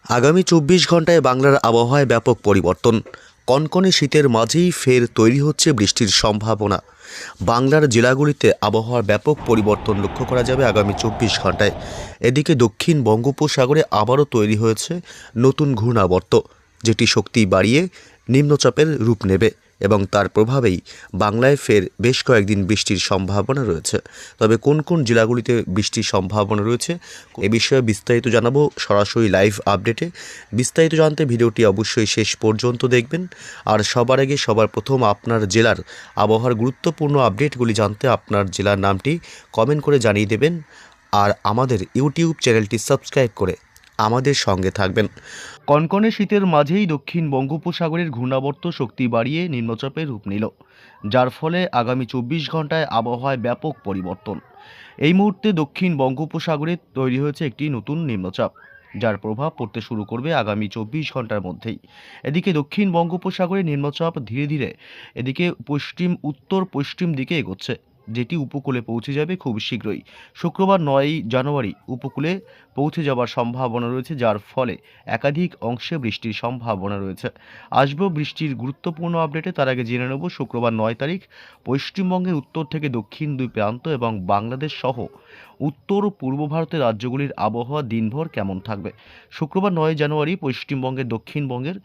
আগামী ২৪ ঘন্টায় বাংলার আবহাওয়ায় ব্যাপক পরিবর্তন। কনকনে শীতের মাঝেই ফের তৈরি হচ্ছে বৃষ্টির সম্ভাবনা। বাংলার জেলাগুলিতে আবহাওয়ার ব্যাপক পরিবর্তন লক্ষ্য করা যাবে আগামী ২৪ ঘন্টায়। এদিকে দক্ষিণ বঙ্গোপসাগরে আবারও তৈরি হয়েছে নতুন ঘূর্ণাবর্ত, যেটি শক্তি বাড়িয়ে নিম্নচাপের রূপ নেবে এবং তার প্রভাবেই বাংলায় ফের বেশ কয়েকদিন বৃষ্টির সম্ভাবনা রয়েছে। তবে কোন কোন জেলাগুলিতে বৃষ্টির সম্ভাবনা রয়েছে এ বিষয়ে বিস্তারিত জানাবো সরাসরি লাইভ আপডেটে। বিস্তারিত জানতে ভিডিওটি অবশ্যই শেষ পর্যন্ত দেখবেন। আর সবার আগে সবার প্রথম আপনার জেলার আবহাওয়ার গুরুত্বপূর্ণ আপডেটগুলি জানতে আপনার জেলার নামটি কমেন্ট করে জানিয়ে দেবেন আর আমাদের ইউটিউব চ্যানেলটি সাবস্ক্রাইব করে আমাদের সঙ্গে থাকবেন। কনকনে শীতের মাঝেই দক্ষিণ বঙ্গোপসাগরের ঘূর্ণাবর্ত শক্তি বাড়িয়ে নিম্নচাপের রূপ নিল, যার ফলে আগামী ২৪ ঘন্টায় আবহাওয়ায় ব্যাপক পরিবর্তন। এই মুহূর্তে দক্ষিণ বঙ্গোপসাগরে তৈরি হয়েছে একটি নতুন নিম্নচাপ, যার প্রভাব পড়তে শুরু করবে আগামী ২৪ ঘন্টার মধ্যেই। এদিকে দক্ষিণ বঙ্গোপসাগরে নিম্নচাপ ধীরে ধীরে এদিকে পশ্চিম উত্তর পশ্চিম দিকে এগোচ্ছে, যেটি উপকূলে পৌঁছে যাবে খুব শীঘ্রই। শুক্রবার ৯ জানুয়ারি উপকূলে পৌঁছে যাওয়ার সম্ভাবনা রয়েছে, যার ফলে একাধিক অংশে বৃষ্টির সম্ভাবনা রয়েছে। আসবো বৃষ্টির গুরুত্বপূর্ণ আপডেটে। তার আগে জেনে নেব শুক্রবার ৯ তারিখ পশ্চিমবঙ্গের উত্তর থেকে দক্ষিণ দুই প্রান্ত এবং বাংলাদেশ সহ উত্তর ও পূর্ব ভারতের রাজ্যগুলির আবহাওয়া দিনভর কেমন থাকবে। শুক্রবার ৯ জানুয়ারি পশ্চিমবঙ্গের দক্ষিণবঙ্গের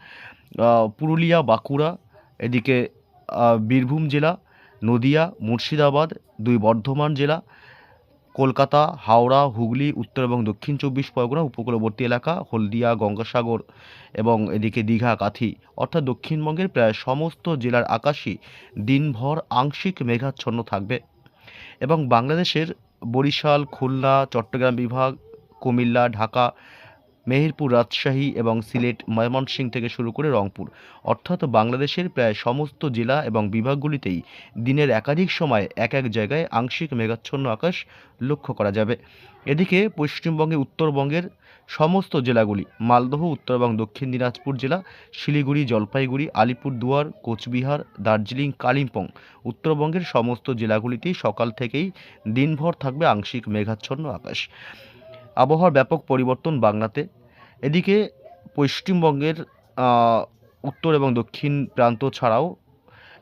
পুরুলিয়া, বাঁকুড়া, এদিকে বীরভূম জেলা, নদিয়া, মুর্শিদাবাদ, দুই বর্ধমান জেলা, কলকাতা, হাওড়া, হুগলি, উত্তর এবং দক্ষিণ ২৪ পরগনা, উপকূলবর্তী এলাকা, হলদিয়া, গঙ্গাসাগর এবং এদিকে দীঘা, কাথি অর্থাৎ দক্ষিণবঙ্গের প্রায় সমস্ত জেলার আকাশই দিনভর আংশিক মেঘাচ্ছন্ন থাকবে এবং বাংলাদেশের বরিশাল, খুলনা, চট্টগ্রাম বিভাগ, কুমিল্লা, ঢাকা, মেহেরপুর, রাজশাহী এবং সিলেট, ময়মনসিংহ থেকে শুরু করে রংপুর অর্থাৎ বাংলাদেশের প্রায় সমস্ত জেলা এবং বিভাগগুলিতেই দিনের একাধিক সময় এক এক জায়গায় আংশিক মেঘাচ্ছন্ন আকাশ লক্ষ্য করা যাবে। এদিকে পশ্চিমবঙ্গে উত্তরবঙ্গের সমস্ত জেলাগুলি, মালদহ, উত্তর এবং দক্ষিণ দিনাজপুর জেলা, শিলিগুড়ি, জলপাইগুড়ি, আলিপুরদুয়ার, কোচবিহার, দার্জিলিং, কালিম্পং, উত্তরবঙ্গের সমস্ত জেলাগুলিতেই সকাল থেকেই দিনভর থাকবে আংশিক মেঘাচ্ছন্ন আকাশ। আবহাওয়ার ব্যাপক পরিবর্তন বাংলাতে। এদিকে পশ্চিমবঙ্গের উত্তর এবং দক্ষিণ প্রান্ত ছাড়াও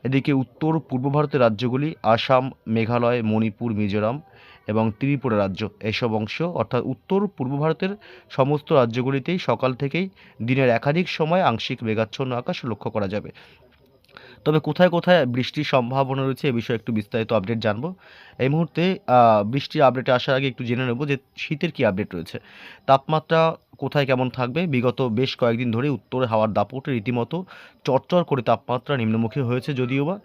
এদিকে উত্তর পূর্ব ভারতের রাজ্যগুলি আসাম, মেঘালয়, মণিপুর, মিজোরাম এবং ত্রিপুরা রাজ্য, এসব অংশ অর্থাৎ উত্তর পূর্ব ভারতের সমস্ত রাজ্যগুলিতেই সকাল থেকেই দিনের একাধিক সময় আংশিক মেঘাচ্ছন্ন আকাশ লক্ষ্য করা যাবে। তবে কোথায় কোথায় বৃষ্টির সম্ভাবনা রয়েছে এ বিষয়ে একটু বিস্তারিত আপডেট জানবো। এই মুহূর্তে বৃষ্টির আপডেটে আসার আগে একটু জেনে নেব যে শীতের কী আপডেট রয়েছে। তাপমাত্রা কোথায় কেমন থাকবে। বিগত বেশ কয়েকদিন ধরে উত্তরে হাওয়ার দাপটে রীতিমতো চড়চড় করে তাপমাত্রা নিম্নমুখী হয়েছে, যদিও বা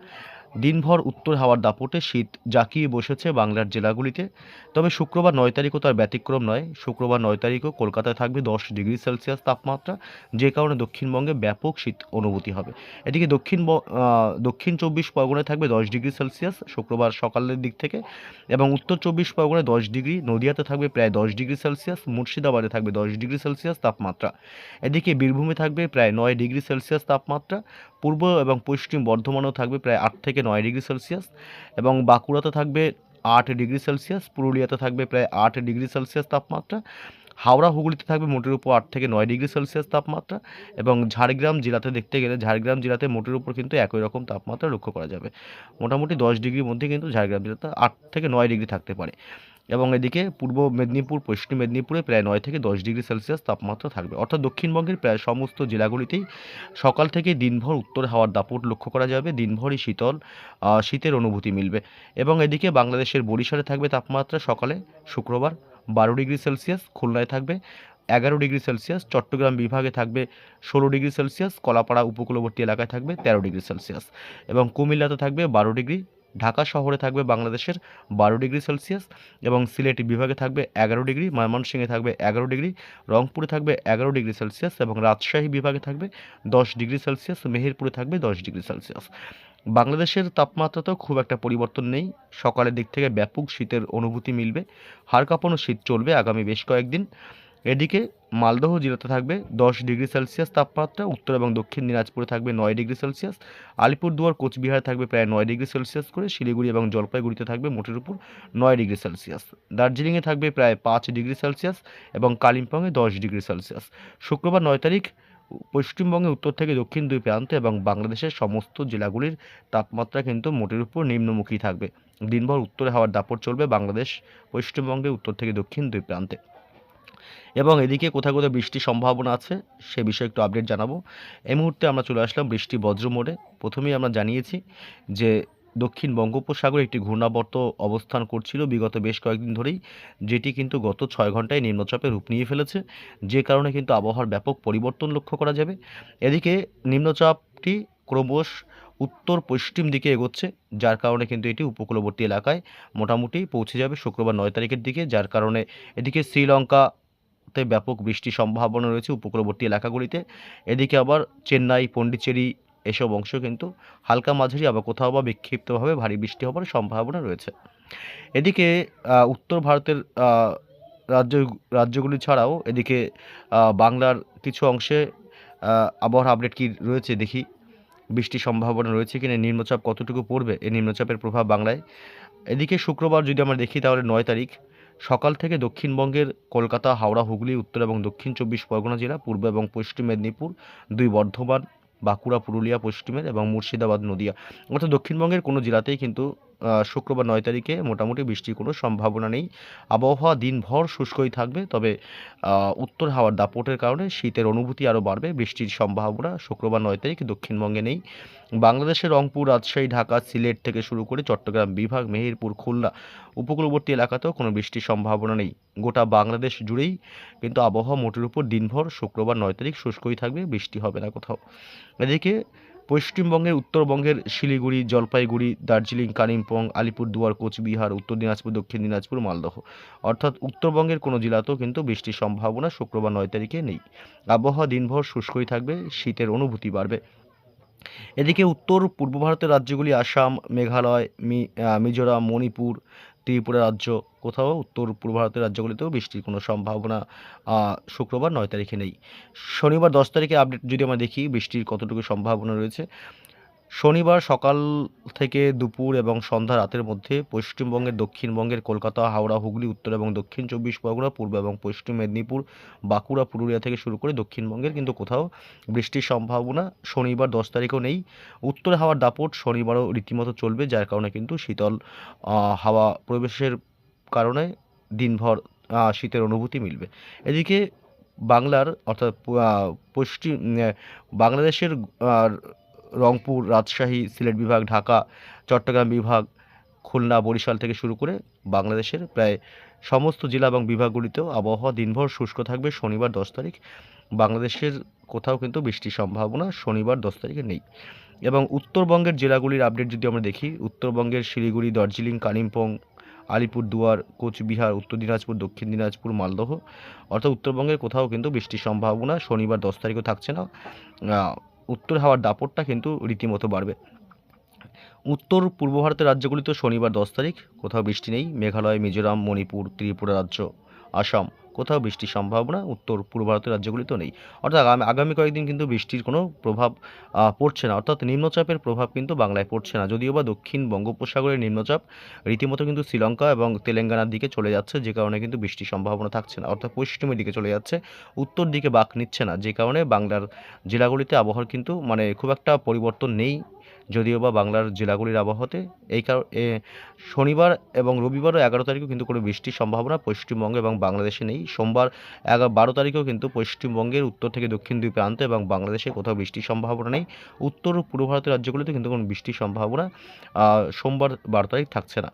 দিনভর উত্তর হাওয়ার দাপটে শীত জাঁকিয়ে বসেছে বাংলার জেলাগুলিতে। তবে শুক্রবার ৯ তারিখও তার ব্যতিক্রম নয়। শুক্রবার ৯ তারিখও কলকাতায় থাকবে ১০ ডিগ্রি সেলসিয়াস তাপমাত্রা, যে কারণে দক্ষিণবঙ্গে ব্যাপক শীত অনুভূতি হবে। এদিকে দক্ষিণ ২৪ পরগনায় থাকবে ১০ ডিগ্রি সেলসিয়াস শুক্রবার সকালের দিক থেকে এবং উত্তর ২৪ পরগনায় ১০ ডিগ্রি, নদিয়াতে থাকবে প্রায় ১০ ডিগ্রি সেলসিয়াস, মুর্শিদাবাদে থাকবে ১০ ডিগ্রি সেলসিয়াস তাপমাত্রা। এদিকে বীরভূমে থাকবে প্রায় ৯ ডিগ্রি সেলসিয়াস তাপমাত্রা, পূর্ব এবং পশ্চিম বর্ধমানেও থাকবে প্রায় ৮ থেকে ৯ ডিগ্রি সেলসিয়াস এবং বাঁকুড়াতে থাকবে ৮ ডিগ্রি সেলসিয়াস, পুরুলিয়াতে থাকবে প্রায় ৮ ডিগ্রি সেলসিয়াস তাপমাত্রা, হাওড়া, হুগলিতে থাকবে মোটের উপর ৮ থেকে ৯ ডিগ্রি সেলসিয়াস তাপমাত্রা এবং ঝাড়গ্রাম জেলাতে দেখতে গেলে ঝাড়গ্রাম জেলাতে মোটের উপর কিন্তু একই রকম তাপমাত্রা লক্ষ্য করা যাবে। মোটামুটি ১০ ডিগ্রির মধ্যে কিন্তু ঝাড়গ্রাম জেলাতে ৮ থেকে ৯ ডিগ্রি থাকতে পারে এবং এদিকে পূর্ব মেদিনীপুর, পশ্চিম মেদিনীপুরে প্রায় ৯ থেকে ১০ ডিগ্রি সেলসিয়াস তাপমাত্রা থাকবে। অর্থাৎ দক্ষিণবঙ্গের প্রায় সমস্ত জেলাগুলিতেই সকাল থেকে দিনভর উত্তর হাওয়ার দাপট লক্ষ্য করা যাবে। দিনভরই শীতের অনুভূতি মিলবে এবং এদিকে বাংলাদেশের বরিশালে থাকবে তাপমাত্রা সকালে শুক্রবার ১২ ডিগ্রি সেলসিয়াস, খুলনায় থাকবে ১১ ডিগ্রি সেলসিয়াস, চট্টগ্রাম বিভাগে থাকবে ১৬ ডিগ্রি সেলসিয়াস, কলাপাড়া উপকূলবর্তী এলাকায় থাকবে ১৩ ডিগ্রি সেলসিয়াস এবং কুমিল্লাতে থাকবে ১২ ডিগ্রি, ঢাকা শহরে থাকবে বাংলাদেশের ১২ ডিগ্রি সেলসিয়াস এবং সিলেট বিভাগে থাকবে ১১ ডিগ্রি, ময়মনসিংহে থাকবে ১১ ডিগ্রি, রংপুরে থাকবে ১১ ডিগ্রি সেলসিয়াস এবং রাজশাহী বিভাগে থাকবে ১০ ডিগ্রি সেলসিয়াস, মেহেরপুরে থাকবে ১০ ডিগ্রি সেলসিয়াস। বাংলাদেশের তাপমাত্রাতেও খুব একটা পরিবর্তন নেই। সকালের দিক থেকে ব্যাপক শীতের অনুভূতি মিলবে, হাড় কাঁপানো শীত চলবে আগামী বেশ কয়েকদিন। এদিকে মালদহ জেলাতে থাকবে 10 ডিগ্রি সেলসিয়াস তাপমাত্রা, উত্তর এবং দক্ষিণ দিনাজপুরে থাকবে 9 ডিগ্রি সেলসিয়াস, আলিপুরদুয়ার কোচবিহারে থাকবে প্রায় 9 ডিগ্রি সেলসিয়াস করে, শিলিগুড়ি এবং জলপাইগুড়িতে থাকবে মোটের উপর 9 ডিগ্রি সেলসিয়াস, দার্জিলিংয়ে থাকবে প্রায় 5 ডিগ্রি সেলসিয়াস এবং কালিম্পংয়ে 10 ডিগ্রি সেলসিয়াস। শুক্রবার 9 তারিখ পশ্চিমবঙ্গে উত্তর থেকে দক্ষিণ দুই প্রান্তে এবং বাংলাদেশের সমস্ত জেলাগুলির তাপমাত্রা কিন্তু মোটের উপর নিম্নমুখী থাকবে। দিনভর উত্তরে হাওয়ার দাপট চলবে বাংলাদেশ পশ্চিমবঙ্গে উত্তর থেকে দক্ষিণ দুই প্রান্তে। এবং এদিকে কোথাও কোথাও বৃষ্টির সম্ভাবনা আছে সে বিষয়ে একটু আপডেট জানাবো। এই মুহূর্তে আমরা চলে আসলাম বৃষ্টি বজ্র মোডে। প্রথমেই আমরা জানিয়েছি যে দক্ষিণ বঙ্গোপসাগরে একটি ঘূর্ণাবর্ত অবস্থান করছিল বিগত বেশ কয়েকদিন ধরেই, যেটি কিন্তু গত 6 ঘন্টায় নিম্নচাপে রূপ নিয়ে ফেলেছে, যে কারণে কিন্তু আবহাওয়ার ব্যাপক পরিবর্তন লক্ষ্য করা যাবে। এদিকে নিম্নচাপটি ক্রমশ উত্তর পশ্চিম দিকে এগোচ্ছে, যার কারণে কিন্তু এটি উপকূলবর্তী এলাকায় মোটামুটি পৌঁছে যাবে শুক্রবার 9 তারিখের দিকে, যার কারণে এদিকে শ্রীলঙ্কা তে ব্যাপক বৃষ্টির সম্ভাবনা রয়েছে উপকূলবর্তী এলাকাগুলিতে। এদিকে আবার চেন্নাই, পন্ডিচেরি এসব অংশ কিন্তু হালকা মাঝারি আবার কোথাও বা বিক্ষিপ্তভাবে ভারী বৃষ্টি হবার সম্ভাবনা রয়েছে। এদিকে উত্তর ভারতের রাজ্য রাজ্যগুলি ছাড়াও এদিকে বাংলার কিছু অংশে আবহাওয়ার আপডেট কী রয়েছে দেখি। বৃষ্টির সম্ভাবনা রয়েছে কিনা, নিম্নচাপ কতটুকু পড়বে, এই নিম্নচাপের প্রভাব বাংলায়। এদিকে শুক্রবার যদি আমরা দেখি তাহলে 9 তারিখ সকাল থেকে দক্ষিণবঙ্গের কলকাতা, হাওড়া, হুগলি, উত্তর এবং দক্ষিণ 24 পরগনা জেলা, পূর্ব এবং পশ্চিম মেদিনীপুর, 2 বর্ধমান, বাঁকুড়া, পুরুলিয়া পশ্চিমের এবং মুর্শিদাবাদ, নদিয়া, অর্থাৎ দক্ষিণবঙ্গের কোনো জেলাতেই কিন্তু শুক্রবার 9 তারিখে মোটামুটি বৃষ্টির কোনো সম্ভাবনা নেই। আবহাওয়া দিনভর শুষ্কই থাকবে, তবে উত্তর হাওয়ার দাপটের কারণে শীতের অনুভূতি আরও বাড়বে। বৃষ্টির সম্ভাবনা শুক্রবার 9 তারিখ দক্ষিণবঙ্গে নেই। বাংলাদেশের রংপুর, রাজশাহী, ঢাকা, সিলেট থেকে শুরু করে চট্টগ্রাম বিভাগ, মেহেরপুর, খুলনা উপকূলবর্তী এলাকাতেও কোনো বৃষ্টির সম্ভাবনা নেই। গোটা বাংলাদেশ জুড়েই কিন্তু আবহাওয়া মোটের উপর দিনভর শুক্রবার 9 তারিখ শুষ্কই থাকবে, বৃষ্টি হবে না কোথাও। এদিকে পশ্চিমবঙ্গের উত্তরবঙ্গের শিলিগুড়ি, জলপাইগুড়ি, দার্জিলিং, কালিম্পং, আলিপুরদুয়ার, কোচবিহার, উত্তর দিনাজপুর, দক্ষিণ দিনাজপুর, মালদহ, অর্থাৎ উত্তরবঙ্গের কোনো জেলাতেও কিন্তু বৃষ্টির সম্ভাবনা শুক্রবার 9 তারিখে নেই। আবহাওয়া দিনভর শুষ্কই থাকবে, শীতের অনুভূতি বাড়বে। এদিকে উত্তর পূর্ব ভারতের রাজ্যগুলি আসাম, মেঘালয়, মিজোরাম, মণিপুর, ত্রিপুরা রাজ্য, কোথাও উত্তর পূর্ব ভারতের রাজ্যগুলিতেও বৃষ্টির কোনো সম্ভাবনা শুক্রবার 9 তারিখে নেই। শনিবার 10 তারিখে আপডেট যদি আমরা দেখি বৃষ্টির কতটুকু সম্ভাবনা রয়েছে। শনিবার সকাল থেকে দুপুর এবং সন্ধ্যা রাতের মধ্যে পশ্চিমবঙ্গের দক্ষিণবঙ্গের কলকাতা, হাওড়া, হুগলি, উত্তর এবং দক্ষিণ 24 পরগনা, পূর্ব এবং পশ্চিম মেদিনীপুর, বাঁকুড়া, পুরুলিয়া থেকে শুরু করে দক্ষিণবঙ্গের কিন্তু কোথাও বৃষ্টির সম্ভাবনা শনিবার 10 তারিখেও নেই। উত্তর হাওয়ার দাপট শনিবারও রীতিমতো চলবে, যার কারণে কিন্তু শীতল হাওয়া প্রবেশের কারণে দিনভর শীতের অনুভূতি মিলবে। এদিকে বাংলার অর্থাৎ পশ্চিম বাংলাদেশের রংপুর, রাজশাহী, সিলেট বিভাগ, ঢাকা, চট্টগ্রাম বিভাগ, খুলনা, বরিশাল থেকে শুরু করে বাংলাদেশের প্রায় সমস্ত জেলা এবং বিভাগগুলিতেও আবহাওয়া দিনভর শুষ্ক থাকবে শনিবার 10 তারিখ। বাংলাদেশের কোথাও কিন্তু বৃষ্টির সম্ভাবনা শনিবার 10 তারিখে নেই। এবং উত্তরবঙ্গের জেলাগুলির আপডেট যদি আমরা দেখি, উত্তরবঙ্গের শিলিগুড়ি, দার্জিলিং, কালিম্পং, আলিপুরদুয়ার, কোচবিহার, উত্তর দিনাজপুর, দক্ষিণ দিনাজপুর, মালদহ, অর্থাৎ উত্তরবঙ্গের কোথাও কিন্তু বৃষ্টির সম্ভাবনা শনিবার 10 তারিখও থাকছে না। উত্তর হাওয়ার দাপটটা কিন্তু রীতিমতো বাড়বে। উত্তর পূর্ব ভারতের রাজ্যগুলিতে শনিবার 10 তারিখ কোথাও বৃষ্টি নেই। মেঘালয়, মিজোরাম, মণিপুর, ত্রিপুরা রাজ্য, আসাম, কোথাও বৃষ্টির সম্ভাবনা উত্তর পূর্ব ভারতের রাজ্যগুলিতেও নেই। অর্থাৎ আগামী কয়েকদিন কিন্তু বৃষ্টির কোনো প্রভাব পড়ছে না, অর্থাৎ নিম্নচাপের প্রভাব কিন্তু বাংলায় পড়ছে না। যদিও বা দক্ষিণ বঙ্গোপসাগরের নিম্নচাপ রীতিমতো কিন্তু শ্রীলঙ্কা এবং তেলেঙ্গানার দিকে চলে যাচ্ছে, যে কারণে কিন্তু বৃষ্টির সম্ভাবনা থাকছে না, অর্থাৎ পশ্চিমের দিকে চলে যাচ্ছে, উত্তর দিকে বাঁক নিচ্ছে না, যে কারণে বাংলার জেলাগুলিতে আবহাওয়ার কিন্তু খুব একটা পরিবর্তন নেই। যদিও বা বাংলার জেলাগুলির আবহাওয়াতে এই শনিবার এবং রবিবারও 11 তারিখেও কিন্তু কোনো বৃষ্টির সম্ভাবনা পশ্চিমবঙ্গে এবং বাংলাদেশে নেই। সোমবার 12 তারিখেও কিন্তু পশ্চিমবঙ্গের উত্তর থেকে দক্ষিণ দুই প্রান্তে এবং বাংলাদেশে কোথাও বৃষ্টির সম্ভাবনা নেই। উত্তর ও পূর্ব ভারতের রাজ্যগুলিতে কিন্তু কোনো বৃষ্টির সম্ভাবনা সোমবার 12 তারিখ থাকছে না।